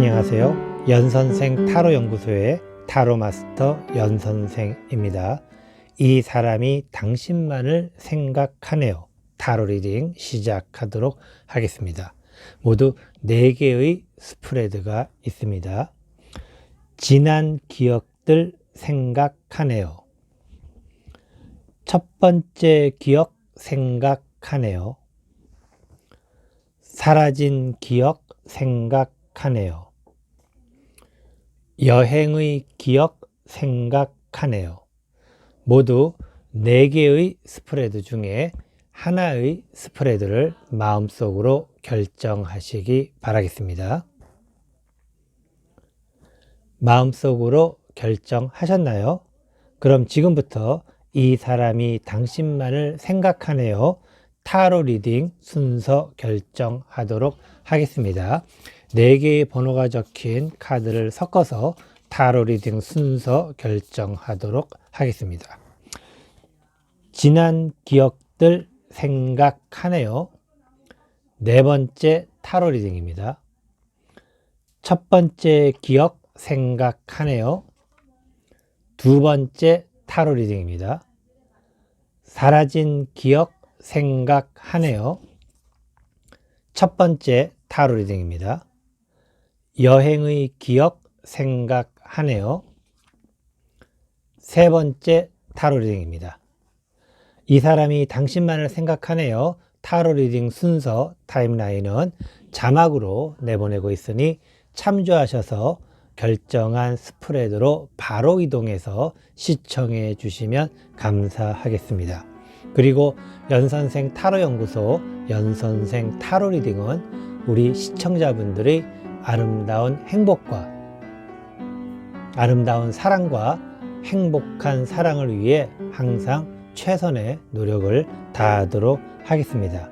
안녕하세요. 연선생 타로연구소의 타로마스터 연선생입니다. 이 사람이 당신만을 생각하네요. 타로 리딩 시작하도록 하겠습니다. 모두 4개의 스프레드가 있습니다. 지난 기억들 생각하네요. 첫 번째 기억 생각하네요. 사라진 기억 생각하네요. 여행의 기억 생각하네요. 모두 4개의 스프레드 중에 하나의 스프레드를 마음속으로 결정하시기 바라겠습니다. 마음속으로 결정하셨나요? 그럼 지금부터 이 사람이 당신만을 생각하네요. 타로 리딩 순서 결정하도록 하겠습니다. 4개의 번호가 적힌 카드를 섞어서 타로 리딩 순서 결정하도록 하겠습니다. 지난 기억들 생각하네요. 4번째 타로 리딩입니다. 첫 번째 기억 생각하네요. 2번째 타로 리딩입니다. 사라진 기억 생각하네요. 첫 번째 타로 리딩입니다. 여행의 기억 생각하네요. 3번째 타로 리딩입니다. 이 사람이 당신만을 생각하네요. 타로 리딩 순서 타임라인은 자막으로 내보내고 있으니 참조하셔서 결정한 스프레드로 바로 이동해서 시청해 주시면 감사하겠습니다. 그리고 연선생 타로연구소 연선생 타로 리딩은 우리 시청자분들의 아름다운 행복과 아름다운 사랑과 행복한 사랑을 위해 항상 최선의 노력을 다하도록 하겠습니다.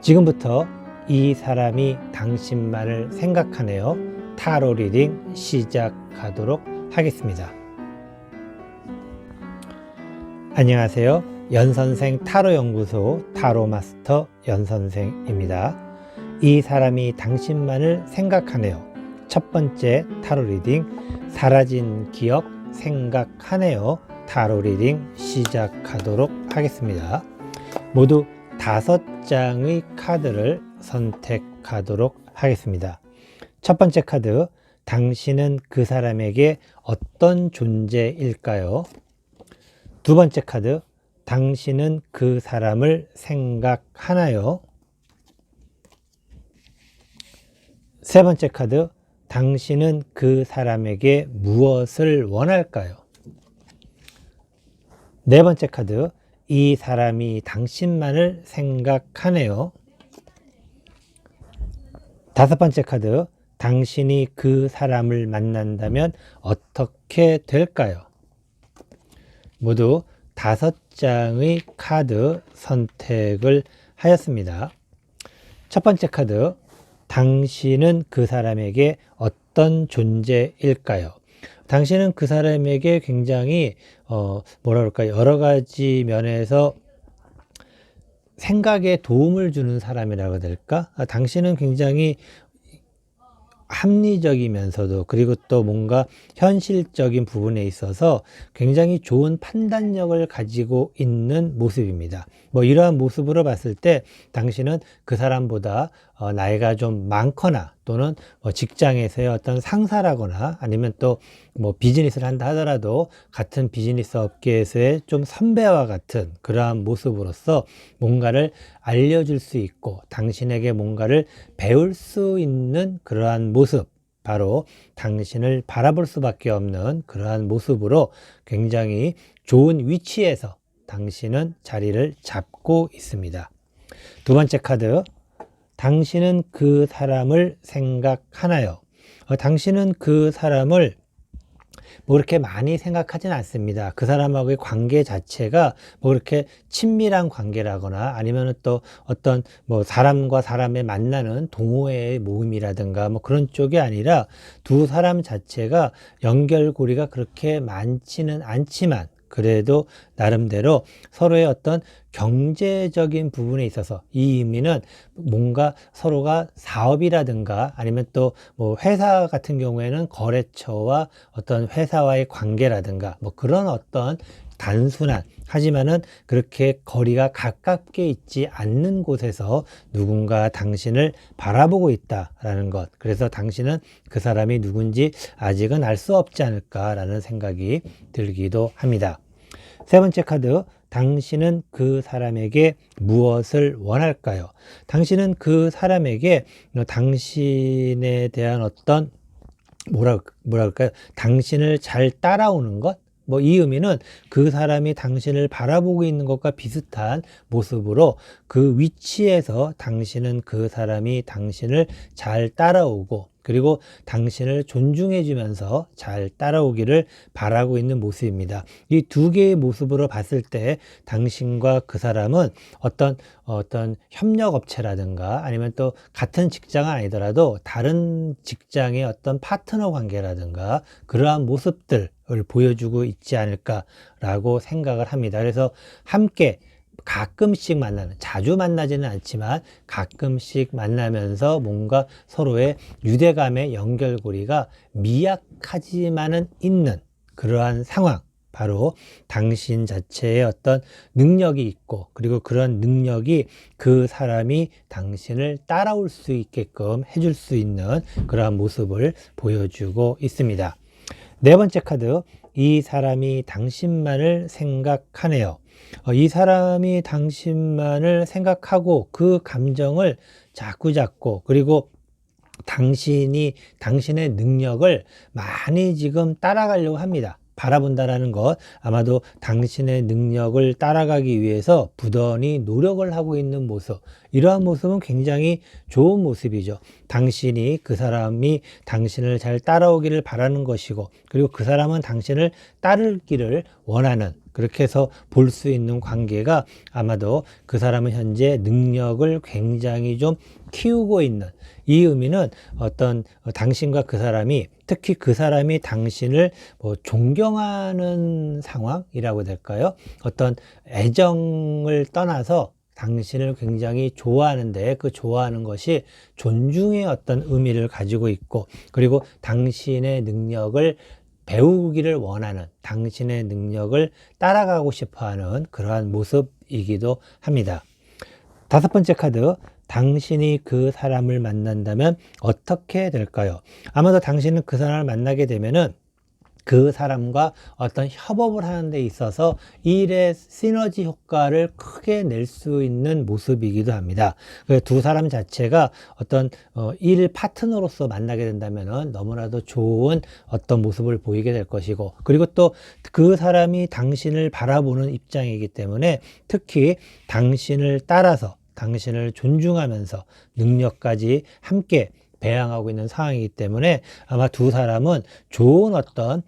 지금부터 이 사람이 당신만을 생각하네요. 타로 리딩 시작하도록 하겠습니다. 안녕하세요. 연선생 타로연구소 타로마스터 연선생입니다. 이 사람이 당신만을 생각하네요. 첫 번째 타로 리딩 사라진 기억 생각하네요. 타로 리딩 시작하도록 하겠습니다. 모두 5장의 카드를 선택하도록 하겠습니다. 첫 번째 카드, 당신은 그 사람에게 어떤 존재일까요? 두 번째 카드, 당신은 그 사람을 생각하나요? 세 번째 카드, 당신은 그 사람에게 무엇을 원할까요? 네 번째 카드, 이 사람이 당신만을 생각하네요. 다섯 번째 카드, 당신이 그 사람을 만난다면 어떻게 될까요? 모두 5장의 카드 선택을 하였습니다. 첫 번째 카드, 당신은 그 사람에게 어떤 존재일까요? 당신은 그 사람에게 굉장히 여러 가지 면에서 생각에 도움을 주는 사람이라고 해야 될까? 당신은 굉장히 합리적이면서도 그리고 또 뭔가 현실적인 부분에 있어서 굉장히 좋은 판단력을 가지고 있는 모습입니다. 이러한 모습으로 봤을 때 당신은 그 사람보다 나이가 좀 많거나 또는 직장에서의 어떤 상사라거나 아니면 또 비즈니스를 한다 하더라도 같은 비즈니스 업계에서의 좀 선배와 같은 그러한 모습으로서 뭔가를 알려줄 수 있고 당신에게 뭔가를 배울 수 있는 그러한 모습, 바로 당신을 바라볼 수밖에 없는 그러한 모습으로 굉장히 좋은 위치에서 당신은 자리를 잡고 있습니다. 두 번째 카드, 당신은 그 사람을 생각하나요? 당신은 그 사람을 그렇게 많이 생각하진 않습니다. 그 사람하고의 관계 자체가 그렇게 친밀한 관계라거나 아니면 또 어떤 사람과 사람의 만나는 동호회의 모임이라든가 그런 쪽이 아니라 두 사람 자체가 연결고리가 그렇게 많지는 않지만 그래도 나름대로 서로의 어떤 경제적인 부분에 있어서 이 의미는 뭔가 서로가 사업이라든가 아니면 또 뭐 회사 같은 경우에는 거래처와 어떤 회사와의 관계라든가 뭐 그런 어떤 단순한 하지만은 그렇게 거리가 가깝게 있지 않는 곳에서 누군가 당신을 바라보고 있다라는 것. 그래서 당신은 그 사람이 누군지 아직은 알 수 없지 않을까라는 생각이 들기도 합니다. 세 번째 카드, 당신은 그 사람에게 무엇을 원할까요? 당신은 그 사람에게 당신에 대한 어떤 뭐랄까요? 당신을 잘 따라오는 것? 뭐 이 의미는 그 사람이 당신을 바라보고 있는 것과 비슷한 모습으로 그 위치에서 당신은 그 사람이 당신을 잘 따라오고 그리고 당신을 존중해 주면서 잘 따라오기를 바라고 있는 모습입니다. 이 두 개의 모습으로 봤을 때 당신과 그 사람은 어떤 협력업체라든가 아니면 또 같은 직장은 아니더라도 다른 직장의 어떤 파트너 관계라든가 그러한 모습들을 보여주고 있지 않을까라고 생각을 합니다. 그래서 함께 가끔씩 만나는, 자주 만나지는 않지만 가끔씩 만나면서 뭔가 서로의 유대감의 연결고리가 미약하지만은 있는 그러한 상황, 바로 당신 자체의 어떤 능력이 있고 그리고 그런 능력이 그 사람이 당신을 따라올 수 있게끔 해줄 수 있는 그러한 모습을 보여주고 있습니다. 네 번째 카드, 이 사람이 당신만을 생각하네요. 이 사람이 당신만을 생각하고 그 감정을 자꾸 잡고 그리고 당신이 당신의 능력을 많이 지금 따라가려고 합니다. 바라본다라는 것, 아마도 당신의 능력을 따라가기 위해서 부단히 노력을 하고 있는 모습, 이러한 모습은 굉장히 좋은 모습이죠. 당신이 그 사람이 당신을 잘 따라오기를 바라는 것이고 그리고 그 사람은 당신을 따르기를 원하는, 그렇게 해서 볼 수 있는 관계가 아마도 그 사람은 현재 능력을 굉장히 좀 키우고 있는, 이 의미는 당신과 그 사람이, 특히 그 사람이 당신을 존경하는 상황이라고 될까요? 어떤 애정을 떠나서 당신을 굉장히 좋아하는데 그 좋아하는 것이 존중의 어떤 의미를 가지고 있고 그리고 당신의 능력을 배우기를 원하는, 당신의 능력을 따라가고 싶어하는 그러한 모습이기도 합니다. 다섯 번째 카드, 당신이 그 사람을 만난다면 어떻게 될까요? 아마도 당신은 그 사람을 만나게 되면은 그 사람과 어떤 협업을 하는 데 있어서 일의 시너지 효과를 크게 낼 수 있는 모습이기도 합니다. 두 사람 자체가 어떤 일 파트너로서 만나게 된다면 너무나도 좋은 어떤 모습을 보이게 될 것이고 그리고 또 그 사람이 당신을 바라보는 입장이기 때문에 특히 당신을 따라서 당신을 존중하면서 능력까지 함께 배양하고 있는 상황이기 때문에 아마 두 사람은 좋은 어떤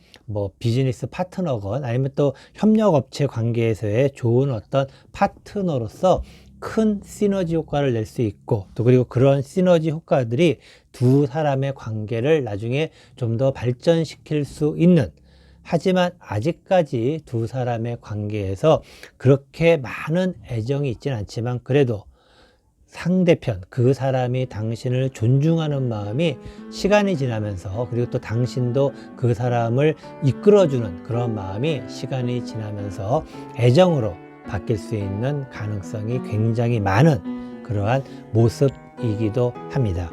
비즈니스 파트너건 아니면 또 협력업체 관계에서의 좋은 어떤 파트너로서 큰 시너지 효과를 낼 수 있고 또 그리고 그런 시너지 효과들이 두 사람의 관계를 나중에 좀 더 발전시킬 수 있는, 하지만 아직까지 두 사람의 관계에서 그렇게 많은 애정이 있지는 않지만 그래도 상대편, 그 사람이 당신을 존중하는 마음이 시간이 지나면서 그리고 또 당신도 그 사람을 이끌어주는 그런 마음이 시간이 지나면서 애정으로 바뀔 수 있는 가능성이 굉장히 많은 그러한 모습이기도 합니다.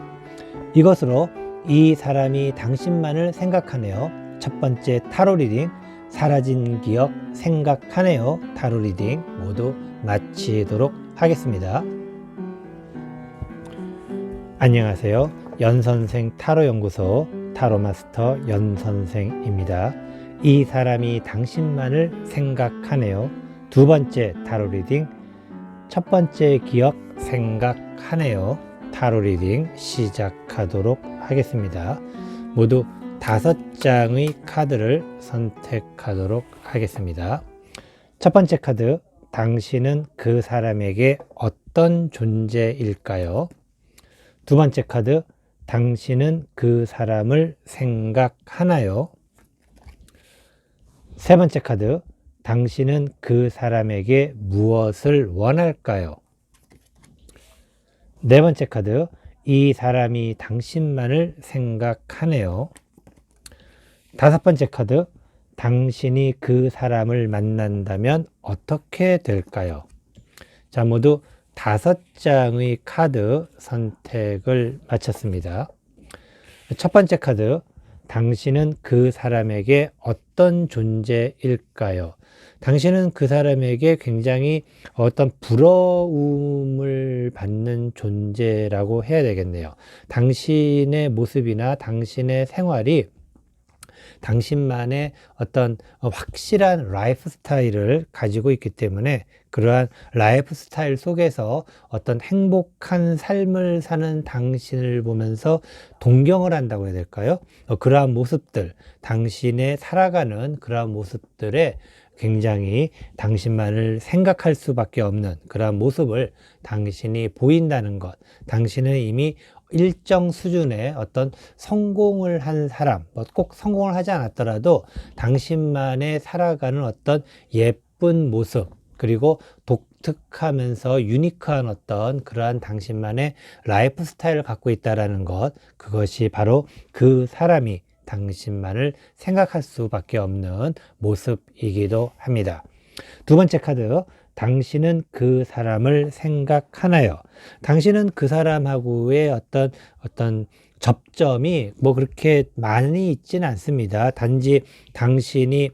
이것으로 이 사람이 당신만을 생각하네요. 첫 번째 타로 리딩, 사라진 기억 생각하네요. 타로 리딩 모두 마치도록 하겠습니다. 안녕하세요. 연선생 타로연구소 타로마스터 연선생입니다. 이 사람이 당신만을 생각하네요. 두 번째 타로 리딩, 첫 번째 기억 생각하네요. 타로 리딩 시작하도록 하겠습니다. 모두 5장의 카드를 선택하도록 하겠습니다. 첫 번째 카드, 당신은 그 사람에게 어떤 존재일까요? 두 번째 카드, 당신은 그 사람을 생각하나요? 세 번째 카드, 당신은 그 사람에게 무엇을 원할까요? 네 번째 카드, 이 사람이 당신만을 생각하네요. 다섯 번째 카드, 당신이 그 사람을 만난다면 어떻게 될까요? 자, 모두 5장의 카드 선택을 마쳤습니다. 첫 번째 카드, 당신은 그 사람에게 어떤 존재일까요? 당신은 그 사람에게 굉장히 어떤 부러움을 받는 존재라고 해야 되겠네요. 당신의 모습이나 당신의 생활이 당신만의 어떤 확실한 라이프 스타일을 가지고 있기 때문에 그러한 라이프 스타일 속에서 어떤 행복한 삶을 사는 당신을 보면서 동경을 한다고 해야 될까요? 그러한 모습들, 당신의 살아가는 그러한 모습들에 굉장히 당신만을 생각할 수밖에 없는 그러한 모습을 당신이 보인다는 것, 당신은 이미 일정 수준의 어떤 성공을 한 사람, 꼭 성공을 하지 않았더라도 당신만의 살아가는 어떤 예쁜 모습, 그리고 독특하면서 유니크한 어떤 그러한 당신만의 라이프 스타일을 갖고 있다는 것, 그것이 바로 그 사람이 당신만을 생각할 수밖에 없는 모습이기도 합니다. 두 번째 카드, 당신은 그 사람을 생각하나요? 당신은 그 사람하고의 어떤 접점이 뭐 그렇게 많이 있지는 않습니다. 단지 당신이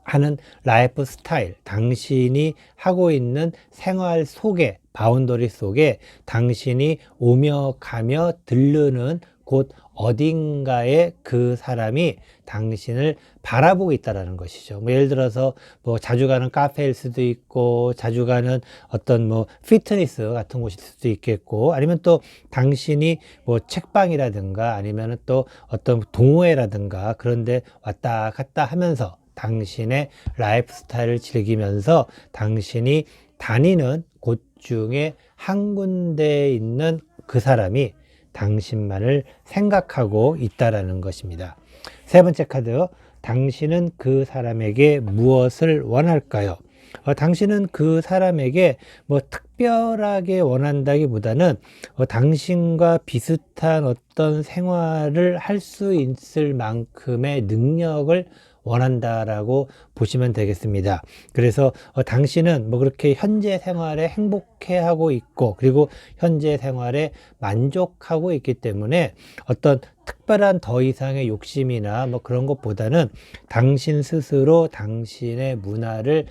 하는 라이프 스타일, 당신이 하고 있는 생활 속에, 바운더리 속에 당신이 오며 가며 들르는 곳 어딘가에 그 사람이 당신을 바라보고 있다는 것이죠. 뭐 예를 들어서 뭐 자주 가는 카페일 수도 있고, 자주 가는 어떤 뭐 피트니스 같은 곳일 수도 있겠고, 아니면 또 당신이 뭐 책방이라든가 아니면 또 어떤 동호회라든가 그런데 왔다 갔다 하면서 당신의 라이프 스타일을 즐기면서 당신이 다니는 곳 중에 한 군데에 있는 그 사람이 당신만을 생각하고 있다라는 것입니다. 세 번째 카드, 당신은 그 사람에게 무엇을 원할까요? 당신은 그 사람에게 뭐 특별하게 원한다기보다는 당신과 비슷한 어떤 생활을 할 수 있을 만큼의 능력을 원한다라고 보시면 되겠습니다. 그래서 당신은 뭐 그렇게 현재 생활에 행복해하고 있고, 그리고 현재 생활에 만족하고 있기 때문에 어떤 특별한 더 이상의 욕심이나 뭐 그런 것보다는 당신 스스로 당신의 문화를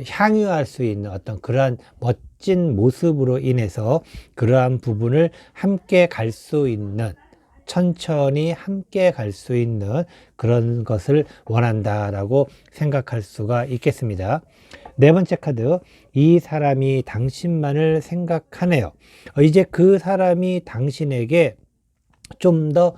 향유할 수 있는 어떤 그러한 멋진 모습으로 인해서 그러한 부분을 함께 갈 수 있는, 천천히 함께 갈 수 있는 그런 것을 원한다라고 생각할 수가 있겠습니다. 네 번째 카드, 이 사람이 당신만을 생각하네요. 이제 그 사람이 당신에게 좀 더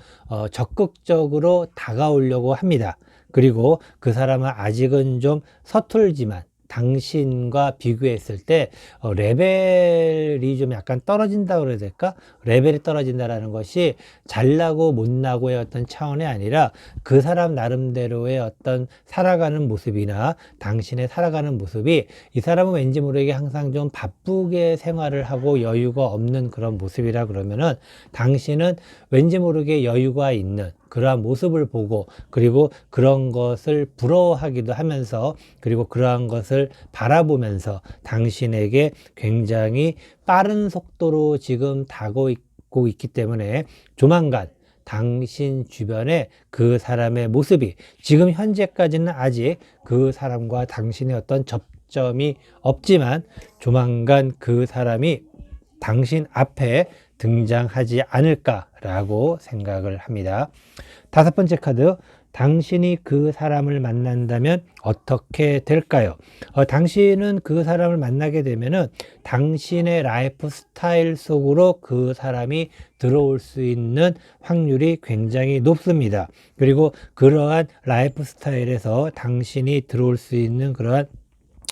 적극적으로 다가오려고 합니다. 그리고 그 사람은 아직은 좀 서툴지만 당신과 비교했을 때 레벨이 좀 약간 떨어진다고 그래야 될까? 레벨이 떨어진다라는 것이 잘나고 못나고의 어떤 차원이 아니라 그 사람 나름대로의 어떤 살아가는 모습이나 당신의 살아가는 모습이, 이 사람은 왠지 모르게 항상 좀 바쁘게 생활을 하고 여유가 없는 그런 모습이라 그러면은 당신은 왠지 모르게 여유가 있는 그러한 모습을 보고, 그리고 그런 것을 부러워하기도 하면서, 그리고 그러한 것을 바라보면서 당신에게 굉장히 빠른 속도로 지금 다가오고 있기 때문에 조만간 당신 주변에 그 사람의 모습이, 지금 현재까지는 아직 그 사람과 당신의 어떤 접점이 없지만 조만간 그 사람이 당신 앞에 등장하지 않을까라고 생각을 합니다. 다섯 번째 카드, 당신이 그 사람을 만난다면 어떻게 될까요? 당신은 그 사람을 만나게 되면은 당신의 라이프 스타일 속으로 그 사람이 들어올 수 있는 확률이 굉장히 높습니다. 그리고 그러한 라이프 스타일에서 당신이 들어올 수 있는 그러한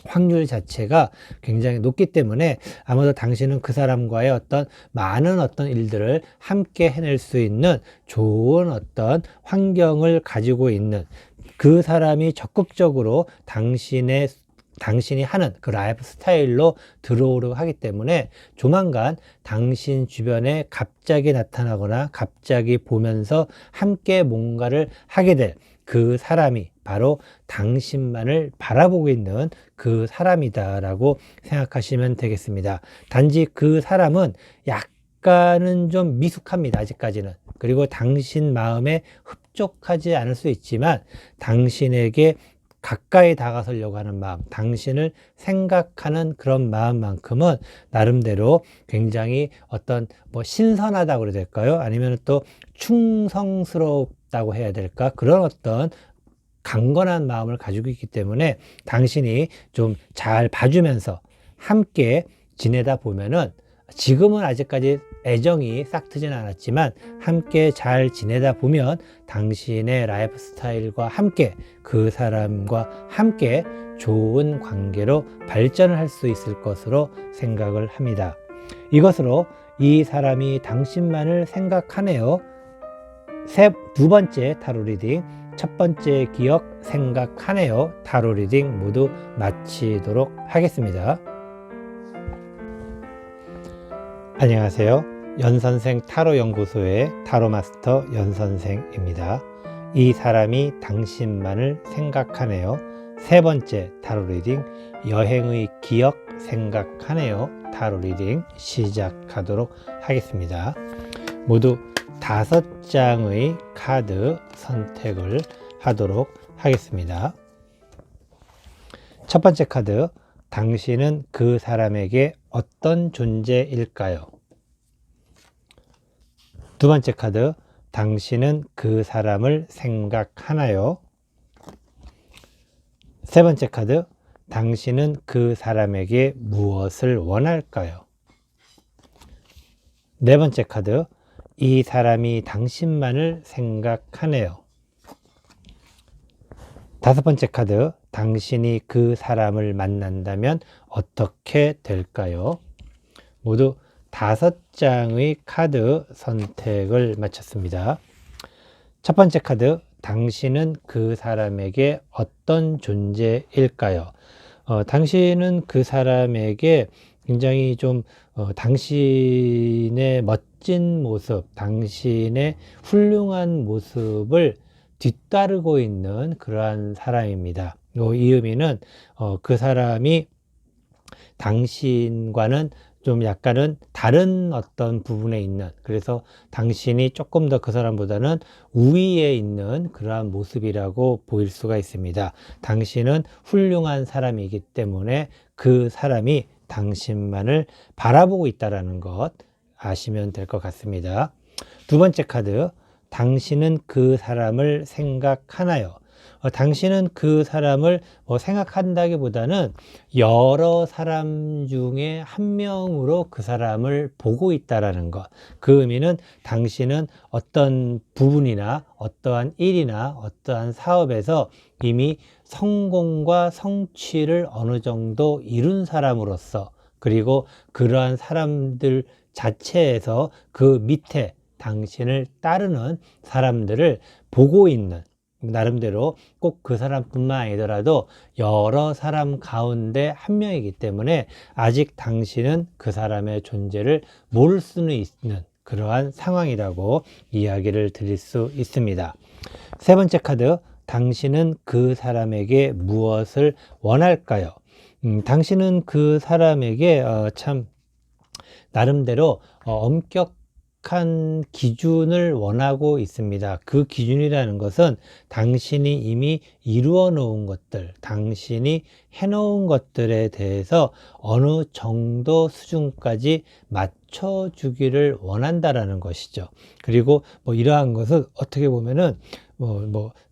확률 자체가 굉장히 높기 때문에 아마도 당신은 그 사람과의 어떤 많은 어떤 일들을 함께 해낼 수 있는 좋은 어떤 환경을 가지고 있는, 그 사람이 적극적으로 당신이 하는 그 라이프 스타일로 들어오려고 하기 때문에 조만간 당신 주변에 갑자기 나타나거나 갑자기 보면서 함께 뭔가를 하게 될 그 사람이 바로 당신만을 바라보고 있는 그 사람이다라고 생각하시면 되겠습니다. 단지 그 사람은 약간은 좀 미숙합니다. 아직까지는. 그리고 당신 마음에 흡족하지 않을 수 있지만 당신에게 가까이 다가서려고 하는 마음, 당신을 생각하는 그런 마음만큼은 나름대로 굉장히 어떤 신선하다고 그래야 될까요? 아니면 또 충성스럽다고 해야 될까? 그런 어떤 강건한 마음을 가지고 있기 때문에 당신이 좀 잘 봐주면서 함께 지내다 보면은 지금은 아직까지 애정이 싹 트진 않았지만 함께 잘 지내다 보면 당신의 라이프 스타일과 함께 그 사람과 함께 좋은 관계로 발전을 할 수 있을 것으로 생각을 합니다. 이것으로 이 사람이 당신만을 생각하네요. 두 번째 타로 리딩, 첫 번째 기억 생각하네요. 타로 리딩 모두 마치도록 하겠습니다. 안녕하세요. 연선생 타로 연구소의 타로 마스터 연선생입니다. 이 사람이 당신만을 생각하네요. 세 번째 타로 리딩, 여행의 기억 생각하네요. 타로 리딩 시작하도록 하겠습니다. 모두 5장의 카드 선택을 하도록 하겠습니다. 첫 번째 카드, 당신은 그 사람에게 어떤 존재일까요? 두 번째 카드, 당신은 그 사람을 생각하나요? 세 번째 카드, 당신은 그 사람에게 무엇을 원할까요? 네 번째 카드, 이 사람이 당신만을 생각하네요. 다섯 번째 카드, 당신이 그 사람을 만난다면 어떻게 될까요? 모두 5장의 카드 선택을 마쳤습니다. 첫 번째 카드, 당신은 그 사람에게 어떤 존재일까요? 당신은 그 사람에게 굉장히 좀 당신의 멋진 모습, 당신의 훌륭한 모습을 뒤따르고 있는 그러한 사람입니다. 이 의미는 그 사람이 당신과는 좀 약간은 다른 어떤 부분에 있는, 그래서 당신이 조금 더 그 사람보다는 우위에 있는 그러한 모습이라고 보일 수가 있습니다. 당신은 훌륭한 사람이기 때문에 그 사람이 당신만을 바라보고 있다는 것 아시면 될 것 같습니다. 두 번째 카드, 당신은 그 사람을 생각하나요? 당신은 그 사람을 생각한다기보다는 여러 사람 중에 한 명으로 그 사람을 보고 있다라는 것. 그 의미는 당신은 어떤 부분이나 어떠한 일이나 어떠한 사업에서 이미 성공과 성취를 어느 정도 이룬 사람으로서, 그리고 그러한 사람들 자체에서 그 밑에 당신을 따르는 사람들을 보고 있는, 나름대로 꼭 그 사람뿐만 아니더라도 여러 사람 가운데 한 명이기 때문에 아직 당신은 그 사람의 존재를 모를 수는 있는 그러한 상황이라고 이야기를 드릴 수 있습니다. 세 번째 카드, 당신은 그 사람에게 무엇을 원할까요? 당신은 그 사람에게 참 나름대로 엄격한 기준을 원하고 있습니다. 그 기준이라는 것은 당신이 이미 이루어 놓은 것들, 당신이 해놓은 것들에 대해서 어느 정도 수준까지 맞춰주기를 원한다라는 것이죠. 그리고 이러한 것은 어떻게 보면은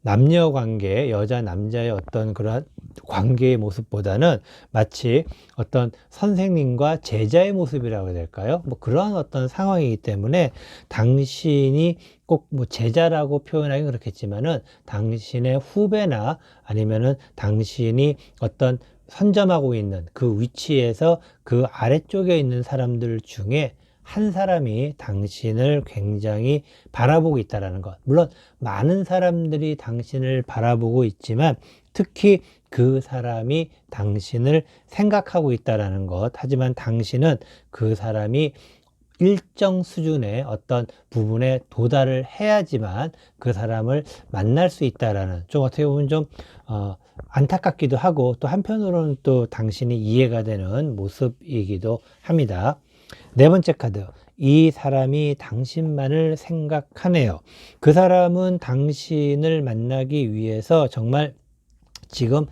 남녀 관계, 여자 남자의 어떤 그런 관계의 모습보다는 마치 어떤 선생님과 제자의 모습이라고 해야 될까요? 그러한 어떤 상황이기 때문에 당신이 꼭 제자라고 표현하기 그렇겠지만은 당신의 후배나 아니면은 당신이 어떤 선점하고 있는 그 위치에서 그 아래쪽에 있는 사람들 중에 한 사람이 당신을 굉장히 바라보고 있다는 것. 물론 많은 사람들이 당신을 바라보고 있지만 특히 그 사람이 당신을 생각하고 있다는 것. 하지만 당신은 그 사람이 일정 수준의 어떤 부분에 도달을 해야지만 그 사람을 만날 수 있다라는, 좀 어떻게 보면 좀 안타깝기도 하고 또 한편으로는 또 당신이 이해가 되는 모습이기도 합니다. 네 번째 카드, 이 사람이 당신만을 생각하네요. 그 사람은 당신을 만나기 위해서 정말 지금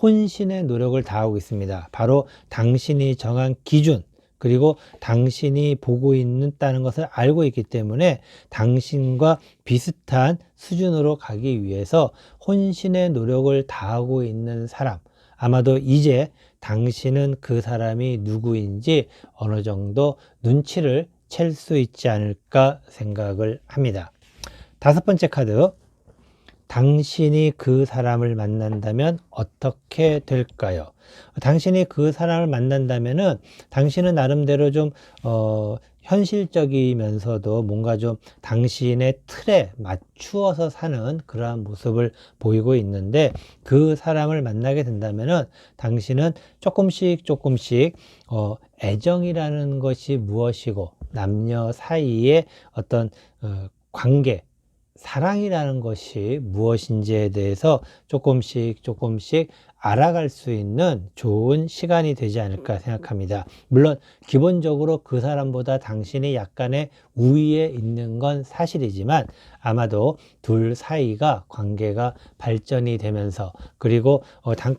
혼신의 노력을 다하고 있습니다. 바로 당신이 정한 기준, 그리고 당신이 보고 있다는 것을 알고 있기 때문에 당신과 비슷한 수준으로 가기 위해서 혼신의 노력을 다하고 있는 사람, 아마도 이제 당신은 그 사람이 누구인지 어느 정도 눈치를 챌 수 있지 않을까 생각을 합니다. 다섯 번째 카드, 당신이 그 사람을 만난다면 어떻게 될까요? 당신이 그 사람을 만난다면은 당신은 나름대로 좀 현실적이면서도 뭔가 좀 당신의 틀에 맞추어서 사는 그러한 모습을 보이고 있는데, 그 사람을 만나게 된다면은 당신은 조금씩 애정이라는 것이 무엇이고 남녀 사이의 어떤 관계, 사랑이라는 것이 무엇인지에 대해서 조금씩 알아갈 수 있는 좋은 시간이 되지 않을까 생각합니다. 물론 기본적으로 그 사람보다 당신이 약간의 우위에 있는 건 사실이지만 아마도 둘 사이가 관계가 발전이 되면서, 그리고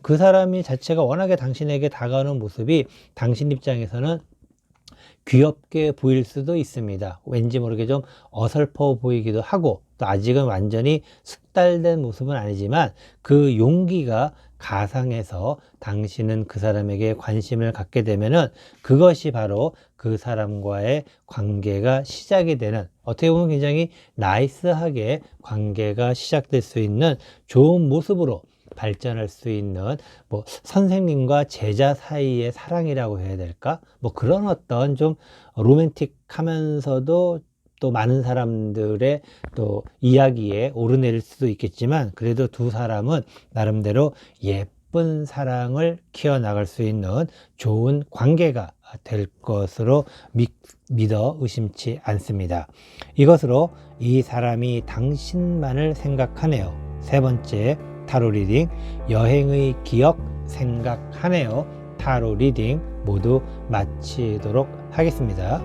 그 사람이 자체가 워낙에 당신에게 다가오는 모습이 당신 입장에서는 귀엽게 보일 수도 있습니다. 왠지 모르게 좀 어설퍼 보이기도 하고, 또 아직은 완전히 숙달된 모습은 아니지만 그 용기가 가상해서 당신은 그 사람에게 관심을 갖게 되면은 그것이 바로 그 사람과의 관계가 시작이 되는, 어떻게 보면 굉장히 나이스하게 관계가 시작될 수 있는 좋은 모습으로 발전할 수 있는, 뭐 선생님과 제자 사이의 사랑이라고 해야 될까? 뭐 그런 어떤 좀 로맨틱하면서도 또 많은 사람들의 또 이야기에 오르내릴 수도 있겠지만, 그래도 두 사람은 나름대로 예쁜 사랑을 키워나갈 수 있는 좋은 관계가 될 것으로 믿어 의심치 않습니다. 이것으로 이 사람이 당신만을 생각하네요. 세 번째 타로 리딩, 여행의 기억 생각하네요. 타로 리딩 모두 마치도록 하겠습니다.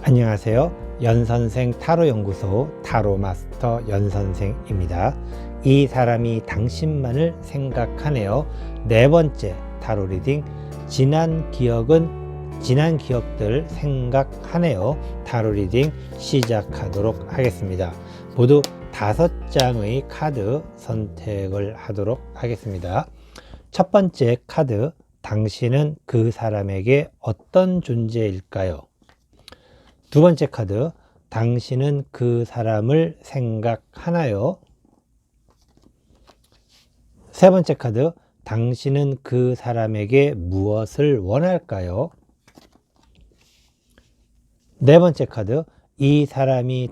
안녕하세요. 연선생 타로연구소 타로마스터 연선생입니다. 이 사람이 당신만을 생각하네요. 네 번째 타로 리딩, 지난 기억들 생각하네요. 타로 리딩 시작하도록 하겠습니다. 모두 5장의 카드 선택을 하도록 하겠습니다. 첫 번째 카드, 당신은 그 사람에게 어떤 존재일까요? 두 번째 카드, 당신은 그 사람을 생각하나요? 세 번째 카드, 당신은 그 사람에게 무엇을 원할까요? 네 번째 카드, 이 사람이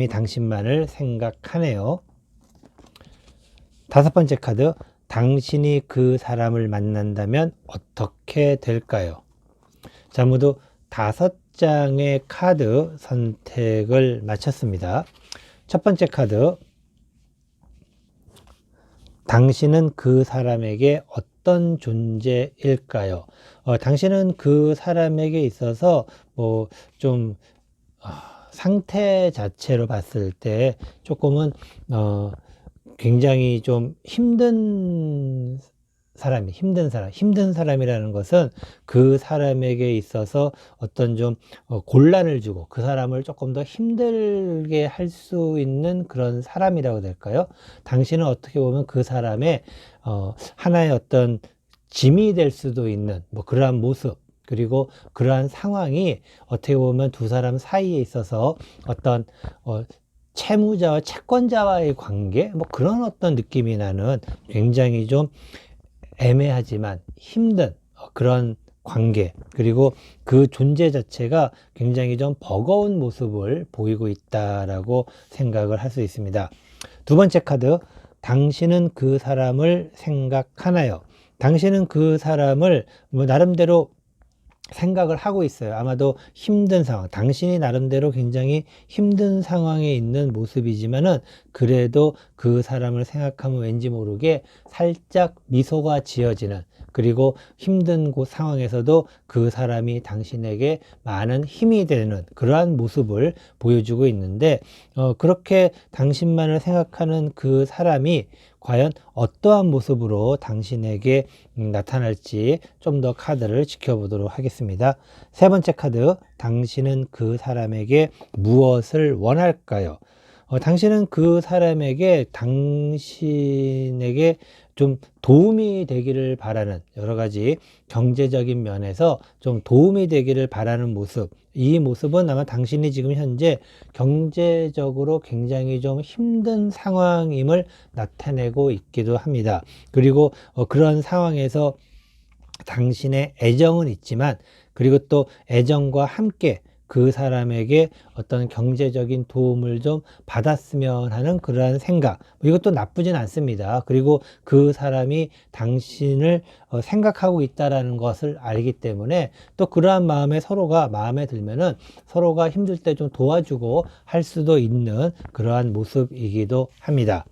당신만을 생각하네요. 다섯 번째 카드, 당신이 그 사람을 만난다면 어떻게 될까요? 자, 모두 5장의 카드 선택을 마쳤습니다. 첫 번째 카드, 당신은 그 사람에게 어떤 존재일까요? 당신은 그 사람에게 있어서 좀 상태 자체로 봤을 때 조금은 굉장히 좀 힘든 사람이라는 것은 그 사람에게 있어서 어떤 좀 곤란을 주고 그 사람을 조금 더 힘들게 할 수 있는 그런 사람이라고 될까요? 당신은 어떻게 보면 그 사람의 하나의 어떤 짐이 될 수도 있는 그러한 모습, 그리고 그러한 상황이 어떻게 보면 두 사람 사이에 있어서 어떤 채무자와 채권자와의 관계, 그런 어떤 느낌이 나는 굉장히 좀 애매하지만 힘든 그런 관계, 그리고 그 존재 자체가 굉장히 좀 버거운 모습을 보이고 있다라고 생각을 할 수 있습니다. 두 번째 카드, 당신은 그 사람을 생각하나요? 당신은 그 사람을 나름대로 생각을 하고 있어요. 아마도 힘든 상황, 당신이 나름대로 굉장히 힘든 상황에 있는 모습이지만은 그래도 그 사람을 생각하면 왠지 모르게 살짝 미소가 지어지는, 그리고 힘든 곳 상황에서도 그 사람이 당신에게 많은 힘이 되는 그러한 모습을 보여주고 있는데, 그렇게 당신만을 생각하는 그 사람이 과연 어떠한 모습으로 당신에게 나타날지 좀 더 카드를 지켜보도록 하겠습니다. 세 번째 카드, 당신은 그 사람에게 무엇을 원할까요? 당신은 그 사람에게 당신에게 좀 도움이 되기를 바라는, 여러 가지 경제적인 면에서 좀 도움이 되기를 바라는 모습, 이 모습은 아마 당신이 지금 현재 경제적으로 굉장히 좀 힘든 상황임을 나타내고 있기도 합니다. 그리고 그런 상황에서 당신의 애정은 있지만, 그리고 또 애정과 함께 그 사람에게 어떤 경제적인 도움을 좀 받았으면 하는 그러한 생각, 이것도 나쁘진 않습니다. 그리고 그 사람이 당신을 생각하고 있다라는 것을 알기 때문에 또 그러한 마음에 서로가 마음에 들면은 서로가 힘들 때 좀 도와주고 할 수도 있는 그러한 모습이기도 합니다.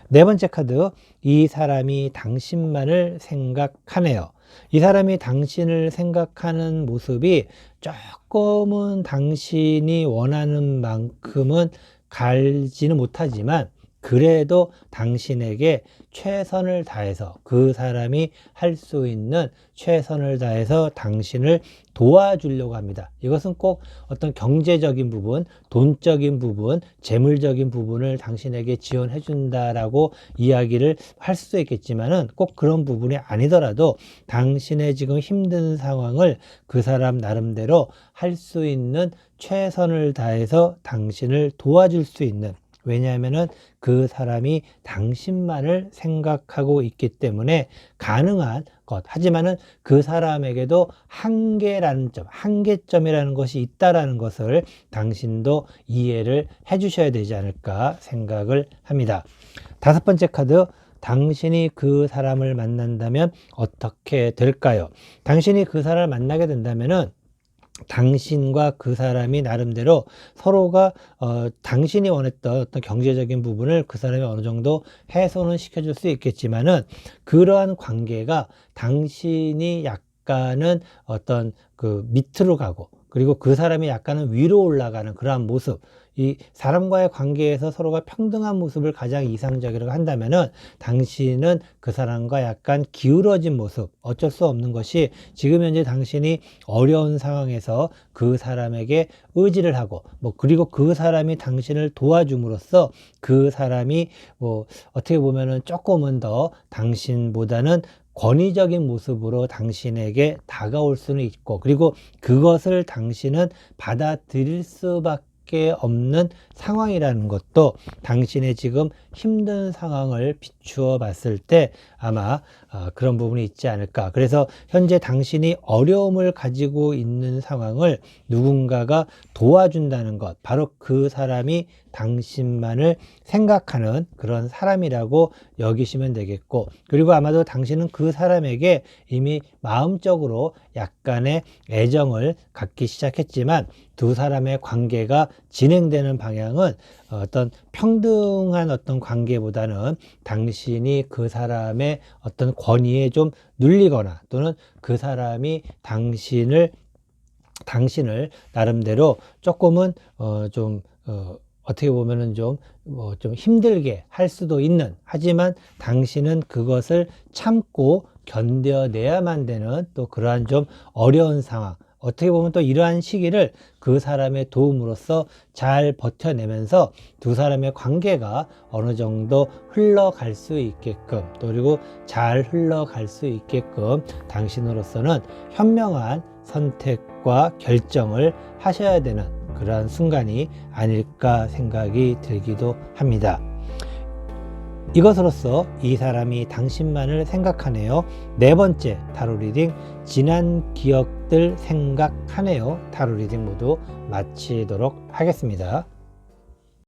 네 번째 카드, 이 사람이 당신만을 생각하네요. 이 사람이 당신을 생각하는 모습이 조금은 당신이 원하는 만큼은 갈지는 못하지만, 그래도 당신에게 최선을 다해서, 그 사람이 할 수 있는 최선을 다해서 당신을 도와주려고 합니다. 이것은 꼭 어떤 경제적인 부분, 돈적인 부분, 재물적인 부분을 당신에게 지원해 준다라고 이야기를 할 수도 있겠지만은 꼭 그런 부분이 아니더라도 당신의 지금 힘든 상황을 그 사람 나름대로 할 수 있는 최선을 다해서 당신을 도와줄 수 있는, 왜냐하면은 그 사람이 당신만을 생각하고 있기 때문에 가능한 것, 하지만은 그 사람에게도 한계라는 점, 한계점이라는 것이 있다라는 것을 당신도 이해를 해 주셔야 되지 않을까 생각을 합니다. 다섯 번째 카드, 당신이 그 사람을 만난다면 어떻게 될까요? 당신이 그 사람을 만나게 된다면은 당신과 그 사람이 나름대로 서로가 당신이 원했던 어떤 경제적인 부분을 그 사람이 어느 정도 해소는 시켜줄 수 있겠지만은, 그러한 관계가 당신이 약간은 어떤 그 밑으로 가고, 그리고 그 사람이 약간은 위로 올라가는 그러한 모습, 이 사람과의 관계에서 서로가 평등한 모습을 가장 이상적이라고 한다면은 당신은 그 사람과 약간 기울어진 모습, 어쩔 수 없는 것이 지금 현재 당신이 어려운 상황에서 그 사람에게 의지를 하고, 그리고 그 사람이 당신을 도와줌으로써 그 사람이 어떻게 보면은 조금은 더 당신보다는 권위적인 모습으로 당신에게 다가올 수는 있고, 그리고 그것을 당신은 받아들일 수밖에 없는 상황이라는 것도 당신의 지금 힘든 상황을 비추어 봤을 때 아마 그런 부분이 있지 않을까. 그래서 현재 당신이 어려움을 가지고 있는 상황을 누군가가 도와준다는 것, 바로 그 사람이 당신만을 생각하는 그런 사람이라고 여기시면 되겠고, 그리고 아마도 당신은 그 사람에게 이미 마음적으로 약간의 애정을 갖기 시작했지만, 두 사람의 관계가 진행되는 방향은 어떤 평등한 어떤 관계보다는 당신이 그 사람의 어떤 권위에 좀 눌리거나, 또는 그 사람이 당신을 나름대로 조금은 어떻게 보면은 좀 힘들게 할 수도 있는, 하지만 당신은 그것을 참고 견뎌내야만 되는 또 그러한 좀 어려운 상황, 어떻게 보면 또 이러한 시기를 그 사람의 도움으로써 잘 버텨내면서 두 사람의 관계가 어느 정도 흘러갈 수 있게끔, 또 그리고 잘 흘러갈 수 있게끔 당신으로서는 현명한 선택과 결정을 하셔야 되는 그러한 순간이 아닐까 생각이 들기도 합니다. 이것으로써 이 사람이 당신만을 생각하네요. 네 번째 타로 리딩, 지난 기억들 생각하네요. 타로 리딩 모두 마치도록 하겠습니다.